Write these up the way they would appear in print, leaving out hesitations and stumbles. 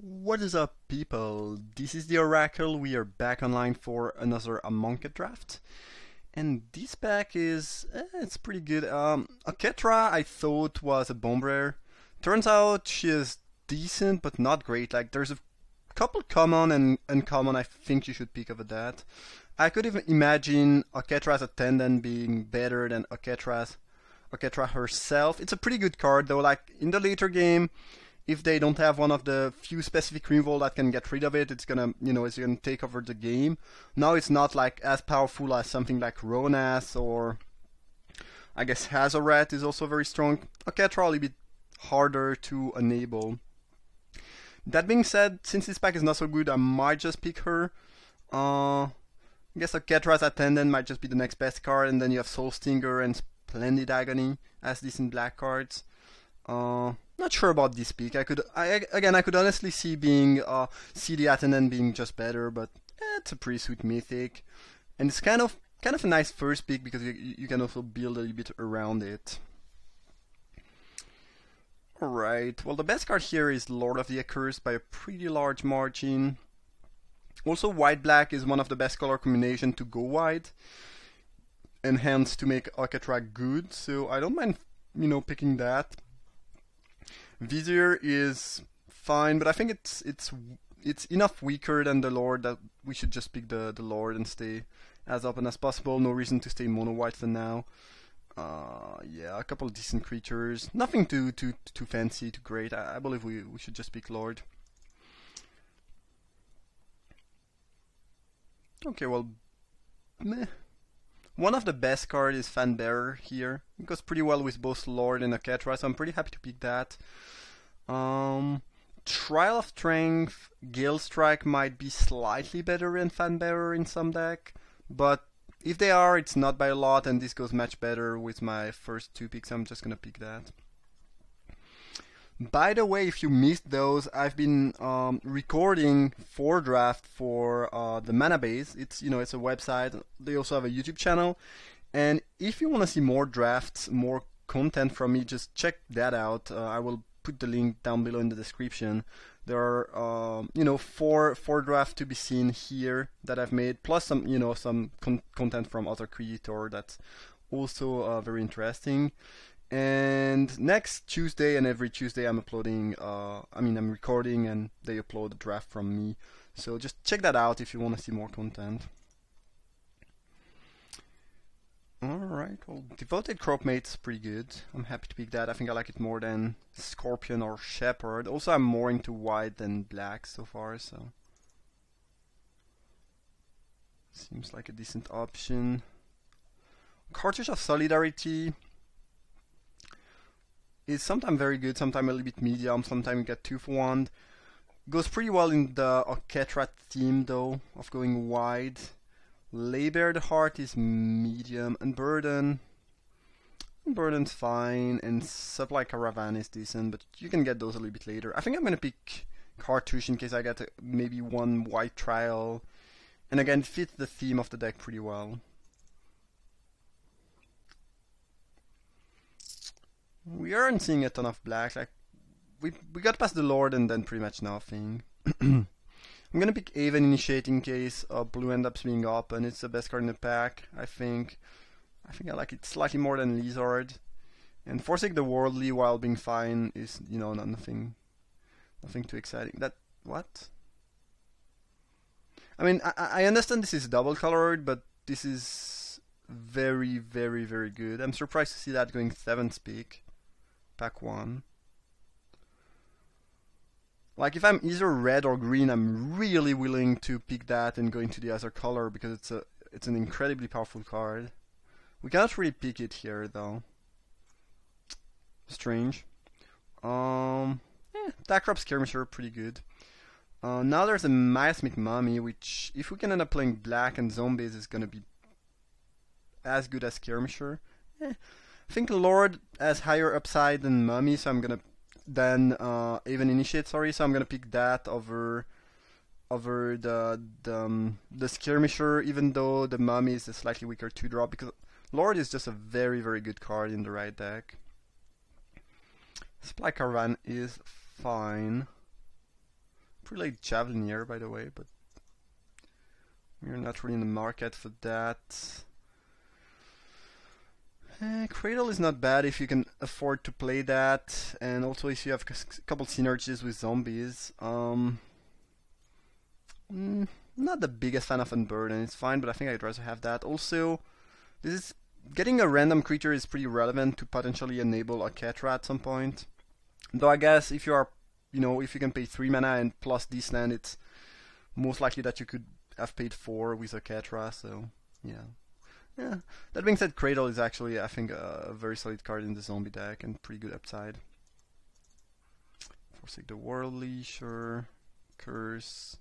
What is up, people? This is the Oracle. We are back online for another Amonkhet draft. And this pack is, it's pretty good. Aketra I thought was a bomb rare. Turns out she is decent, but not great. Like, there's a couple common and uncommon I think you should pick over that. I could even imagine Aketra's attendant being better than Aketra herself. It's a pretty good card, though. Like, in the later game, if they don't have one of the few specific removal that can get rid of it, it's gonna, it's gonna take over the game. Now it's not like as powerful as something like Ronas, or I guess Hazoret is also very strong. Aketra a little bit harder to enable. That being said, since this pack is not so good, I might just pick her. I guess Aketra's Attendant might just be the next best card, and then you have Soul Stinger and Splendid Agony as decent black cards. Not sure about this pick. I could honestly see the Attendant being just better, but it's a pretty sweet mythic, and it's kind of a nice first pick because you can also build a little bit around it. Alright, well, the best card here is Lord of the Accursed by a pretty large margin. Also, white-black is one of the best color combination to go white, and hence to make Aketra good, so I don't mind, picking that. Vizier is fine, but I think it's enough weaker than the Lord that we should just pick the Lord and stay as open as possible. No reason to stay mono white for now. Yeah, a couple of decent creatures. Nothing too fancy, too great. I believe we should just pick Lord. Okay, well, meh. One of the best cards is Fanbearer here. It goes pretty well with both Lord and Aketra, so I'm pretty happy to pick that. Trial of Strength, Gale Strike might be slightly better than Fanbearer in some deck, but if they are, it's not by a lot, and this goes much better with my first two picks. I'm just gonna pick that. By the way, if you missed those, I've been recording 4Draft for the Mana Base. It's a website. They also have a YouTube channel, and if you want to see more drafts, more content from me, just check that out. I will put the link down below in the description. There are four drafts to be seen here that I've made, plus some content from other creators that's also very interesting. And next Tuesday and every Tuesday I'm uploading, I'm recording and they upload a draft from me. So just check that out if you want to see more content. Alright, well, Devoted Cropmate's pretty good. I'm happy to pick that. I think I like it more than Scorpion or Shepherd. Also, I'm more into white than black so far, so seems like a decent option. Cartridge of Solidarity is sometimes very good, sometimes a little bit medium, sometimes you get 2 for 1. Goes pretty well in the Aketra theme though, of going wide. Labor the Heart is medium, and Burden's fine, and Supply Caravan is decent, but you can get those a little bit later. I think I'm gonna pick Cartouche in case I get maybe one white trial, and again, it fits the theme of the deck pretty well. We aren't seeing a ton of black. Like we got past the Lord and then pretty much nothing. I'm gonna pick Aven Initiate in case blue ends up being open. It's the best card in the pack, I think. I like it slightly more than Lizard. And Forsake the Worldly while being fine is nothing too exciting. What? I mean, I understand this is double colored, but this is very, very, very good. I'm surprised to see that going 7th peak. Pack 1. Like, if I'm either red or green, I'm really willing to pick that and go into the other color because it's an incredibly powerful card. We cannot really pick it here though. Strange. Takrop Skirmisher, pretty good. Now there's a Miasmic Mummy, which if we can end up playing black and zombies is gonna be as good as Skirmisher. I think Lord has higher upside than Mummy, so I'm gonna Aven Initiate, sorry, so I'm gonna pick that over the Skirmisher, even though the Mummy is a slightly weaker 2-drop, because Lord is just a very, very good card in the right deck. Supply Caravan is fine. 3 late Javelin here, by the way, but we're not really in the market for that. Cradle is not bad if you can afford to play that, and also if you have a couple synergies with zombies. Not the biggest fan of Unburden, it's fine, but I think I'd rather have that. Also, this is getting a random creature is pretty relevant to potentially enable a Ketra at some point. Though I guess if you are, if you can pay 3 mana and plus this land, it's most likely that you could have paid 4 with a Ketra, so yeah. Yeah. That being said, Cradle is actually, I think, a very solid card in the zombie deck and pretty good upside. Forsake the Worldly, sure. Curse.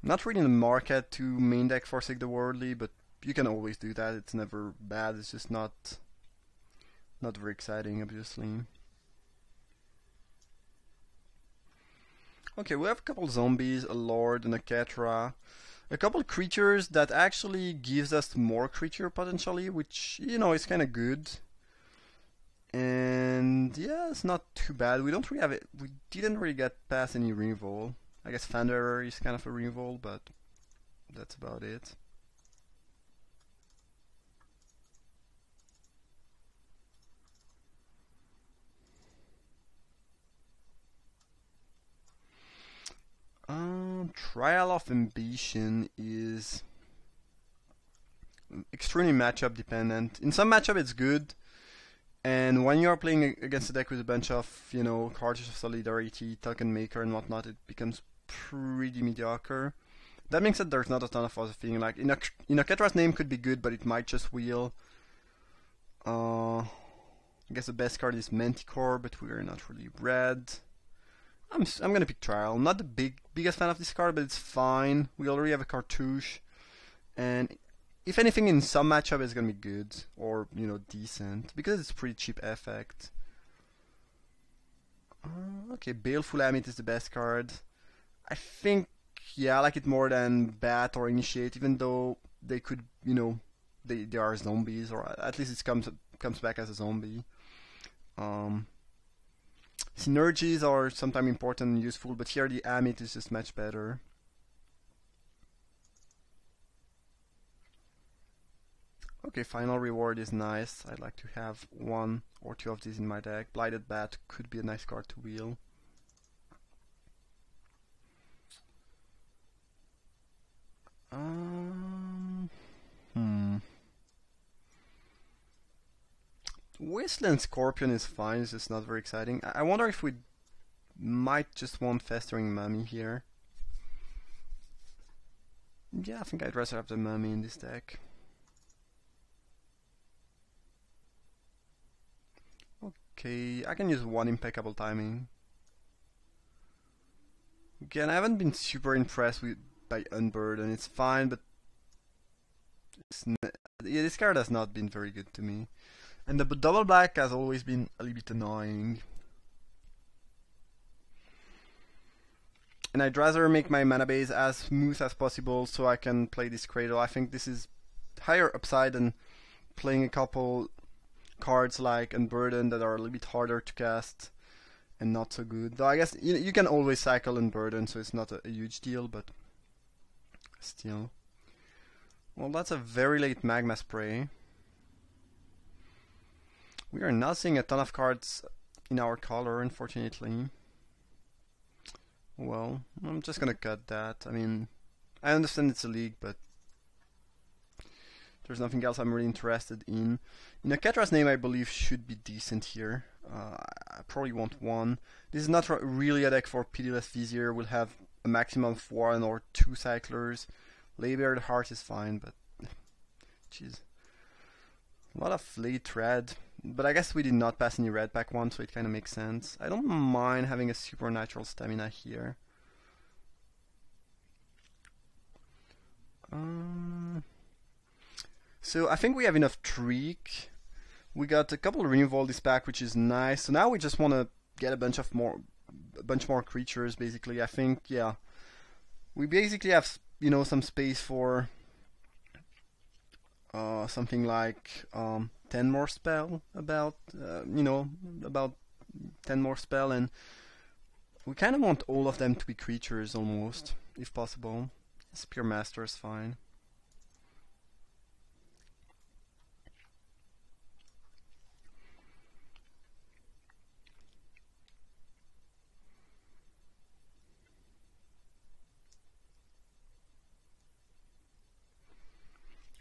Not really in the market to main deck Forsake the Worldly, but you can always do that. It's never bad. It's just not very exciting, obviously. Okay, we have a couple zombies, a Lord, and a Ketra. A couple creatures that actually gives us more creature potentially, which, is kind of good. And yeah, it's not too bad. We don't really have it. We didn't really get past any removal. I guess Fanderer is kind of a removal, but that's about it. Trial of Ambition is extremely matchup dependent. In some matchup it's good, and when you are playing against a deck with a bunch of, Cards of Solidarity, Token Maker and whatnot, it becomes pretty mediocre. That being said, there's not a ton of other things. Like, Ketra's name could be good, but it might just wheel. I guess the best card is Manticore, but we're not really red. I'm gonna pick Trial. Not the biggest fan of this card, but it's fine. We already have a Cartouche, and if anything, in some matchup, it's gonna be good or decent because it's pretty cheap effect. Okay, Baleful Amit is the best card. I think, yeah, I like it more than Bat or Initiate, even though they could, they are zombies, or at least it comes back as a zombie. Synergies are sometimes important and useful, but here the Amit is just much better. Okay, Final Reward is nice. I'd like to have 1 or 2 of these in my deck. Blighted Bat could be a nice card to wheel. Wasteland Scorpion is fine, it's just not very exciting. I wonder if we might just want Festering Mummy here. Yeah, I think I'd rather have the Mummy in this deck. Okay, I can use 1 Impeccable Timing. Again, I haven't been super impressed by Unburden. It's fine, but this card has not been very good to me. And the double black has always been a little bit annoying. And I'd rather make my mana base as smooth as possible so I can play this Cradle. I think this is higher upside than playing a couple cards like Unburden that are a little bit harder to cast and not so good. Though I guess you can always cycle Unburden, so it's not a huge deal, but still. Well, that's a very late Magma Spray. We are not seeing a ton of cards in our color, unfortunately. Well, I'm just gonna cut that. I mean, I understand it's a league, but there's nothing else I'm really interested in. Ketra's name, I believe, should be decent here. I probably want 1. This is not really a deck for Pitiless Vizier. We'll have a maximum of 1 or 2 cyclers. Laybeard Heart is fine, but jeez. A lot of late red. But I guess we did not pass any red pack 1, so it kind of makes sense. I don't mind having a Supernatural Stamina here. So I think we have enough Trick. We got a couple of removal this pack, which is nice. So now we just want to get a bunch more creatures. Basically, I think, yeah, we basically have some space for something like 10 more spell, about 10 more spell, and We kind of want all of them to be creatures almost, if possible. Spear Master is fine.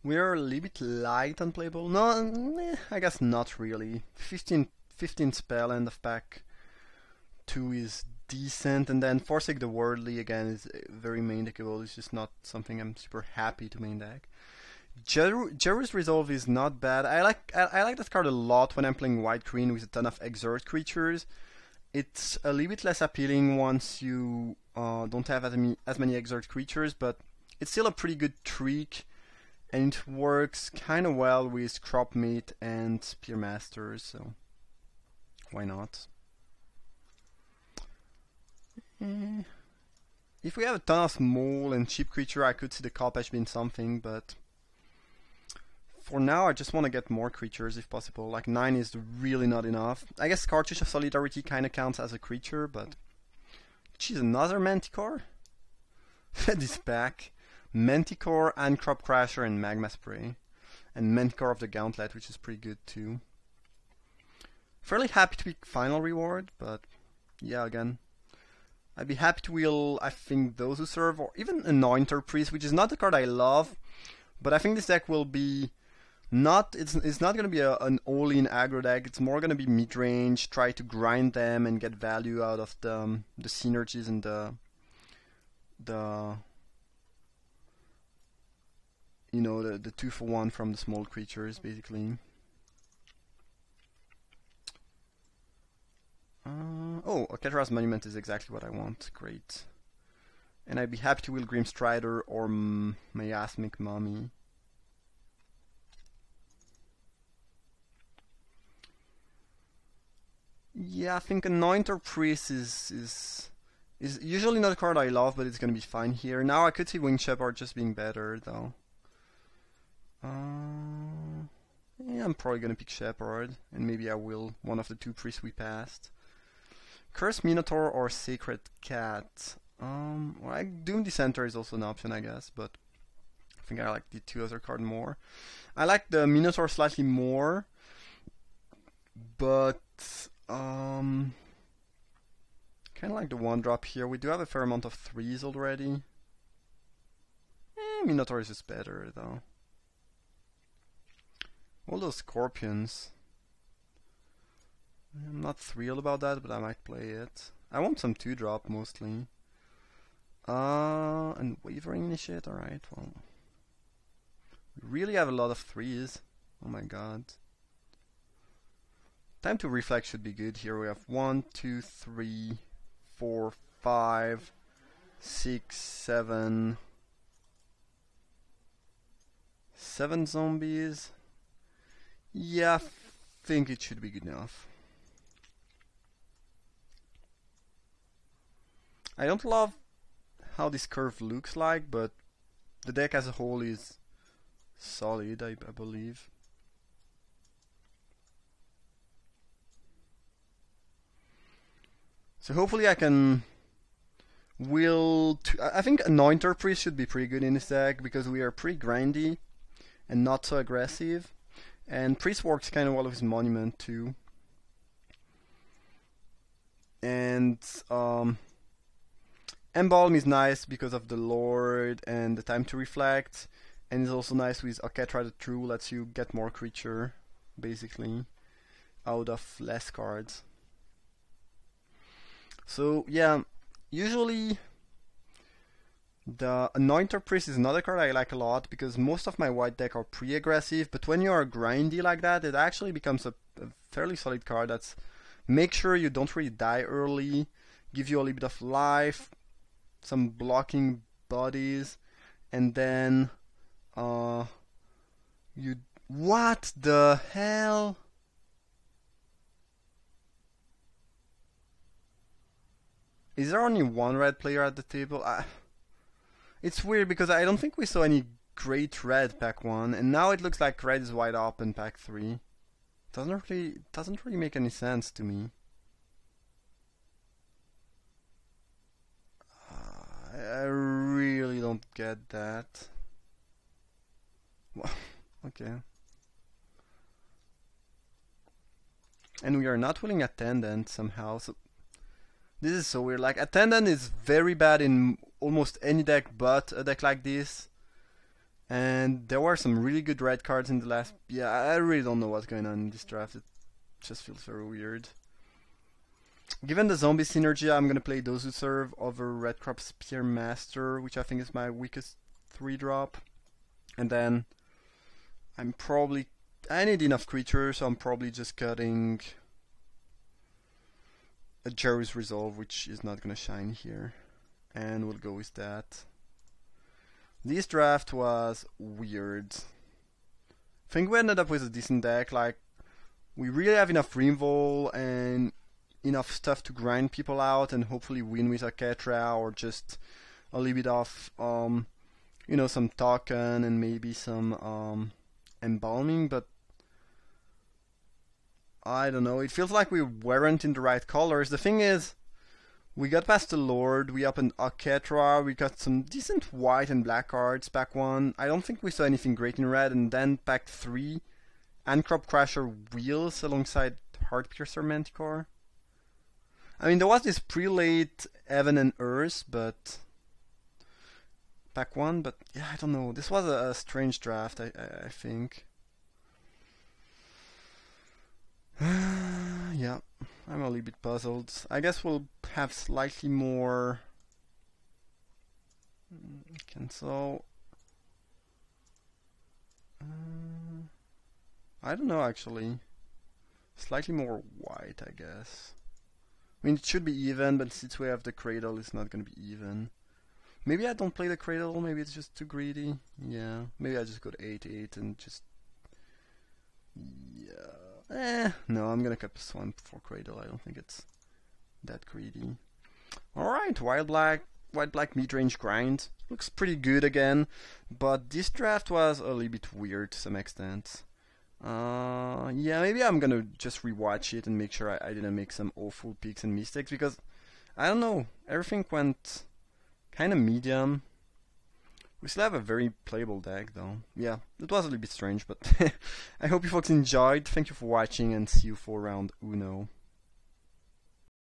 We're a little bit light on playable. No, I guess not really. 15 spell end of pack 2 is decent, and then Forsake the Worldly again is very main deckable. It's just not something I'm super happy to main deck. Jeru's Resolve is not bad. I like that card a lot when I'm playing white green with a ton of exert creatures. It's a little bit less appealing once you don't have as many exert creatures, but it's still a pretty good trick, and it works kind of well with Crop Meat and Spear Masters, so why not? If we have a ton of small and cheap creature, I could see the Kopech being something, but for now I just want to get more creatures if possible. Like 9 is really not enough. I guess Cartouche of Solidarity kind of counts as a creature, but she's another Manticore? This pack. Manticore and Crop Crasher and Magma Spray. And Manticore of the Gauntlet, which is pretty good too. Fairly happy to pick Final Reward, but yeah, again, I'd be happy to wheel, I think, those who serve, or even Anointer Priest, which is not the card I love, but I think this deck will be not, it's not going to be an all-in aggro deck. It's more going to be mid-range, try to grind them and get value out of the synergies and the you know, the 2-for-1 from the small creatures, basically. Oh, Oketra's Monument is exactly what I want. Great. And I'd be happy to wheel Grim Strider or Miasmic Mummy. Yeah, I think Anointer Priest is usually not a card I love, but it's gonna be fine here. Now I could see Winged Shepherd just being better, though. Yeah, I'm probably gonna pick Shepherd, and maybe I will one of the 2 priests we passed. Cursed Minotaur or Sacred Cat. Well, Doom Dissenter is also an option, I guess, but I think I like the 2 other card more. I like the Minotaur slightly more, but kind of like the 1-drop here. We do have a fair amount of 3s already. Minotaur is just better, though. All those Scorpions. I'm not thrilled about that, but I might play it. I want some 2-drop mostly. And Wavering Initiate, alright, well. We really have a lot of 3s. Oh my god. Time to Reflect should be good here. We have 1, 2, 3, 4, 5, 6, 7. 7 zombies. Yeah, I think it should be good enough. I don't love how this curve looks like, but the deck as a whole is solid, I believe. So hopefully I can wheel... I think Anointer Priest should be pretty good in this deck, because we are pretty grindy and not so aggressive. And Priest works kind of well with his Monument too. And Embalm is nice because of the Lord and the Time to Reflect. And it's also nice with Oketra the True, lets you get more creature, basically, out of less cards. So yeah, usually the Anointer Priest is another card I like a lot, because most of my white deck are pretty aggressive, but when you are grindy like that, it actually becomes a fairly solid card. That's make sure you don't really die early, give you a little bit of life, some blocking bodies, and then you... What the hell? Is there only one red player at the table? It's weird because I don't think we saw any great red pack 1, and now it looks like red is wide open pack 3. Doesn't really make any sense to me. get that. Well, okay. And we are not willing attendant somehow. So this is so weird. Like attendant is very bad in almost any deck but a deck like this. And there were some really good red cards in the last. Yeah, I really don't know what's going on in this draft. It just feels very weird. Given the zombie synergy, I'm gonna play Those Who Serve over Red Crop Spearmaster, which I think is my weakest 3-drop. And then I need enough creatures, so I'm probably just cutting a Jerry's Resolve, which is not gonna shine here. And we'll go with that. This draft was weird. I think we ended up with a decent deck. Like, we really have enough Removal and enough stuff to grind people out and hopefully win with a Ketra or just a little bit of, you know, some token and maybe some embalming, but I don't know. It feels like we weren't in the right colors. The thing is, we got past the Lord, we opened a Ketra, we got some decent white and black cards pack 1. I don't think we saw anything great in red, and then pack 3, Crop Crasher Wheels alongside Heartpiercer Manticore. I mean, there was this prelate Heaven and Earth, but pack 1, but yeah, I don't know. This was a strange draft, I think. Yeah, I'm a little bit puzzled. I guess we'll have slightly more. Cancel. I don't know actually. Slightly more white, I guess. I mean, it should be even, but since we have the Cradle, it's not gonna be even. Maybe I don't play the Cradle, maybe it's just too greedy. Yeah, maybe I just go to 8-8 and just. Yeah. No, I'm gonna cut Swamp for Cradle. I don't think it's that greedy. Alright, white black mid-range grind. Looks pretty good again, but this draft was a little bit weird to some extent. Yeah, maybe I'm gonna just rewatch it and make sure I didn't make some awful picks and mistakes, because I don't know, everything went kind of medium. We still have a very playable deck though. Yeah, it was a little bit strange, but I hope you folks enjoyed. Thank you for watching and see you for round Uno.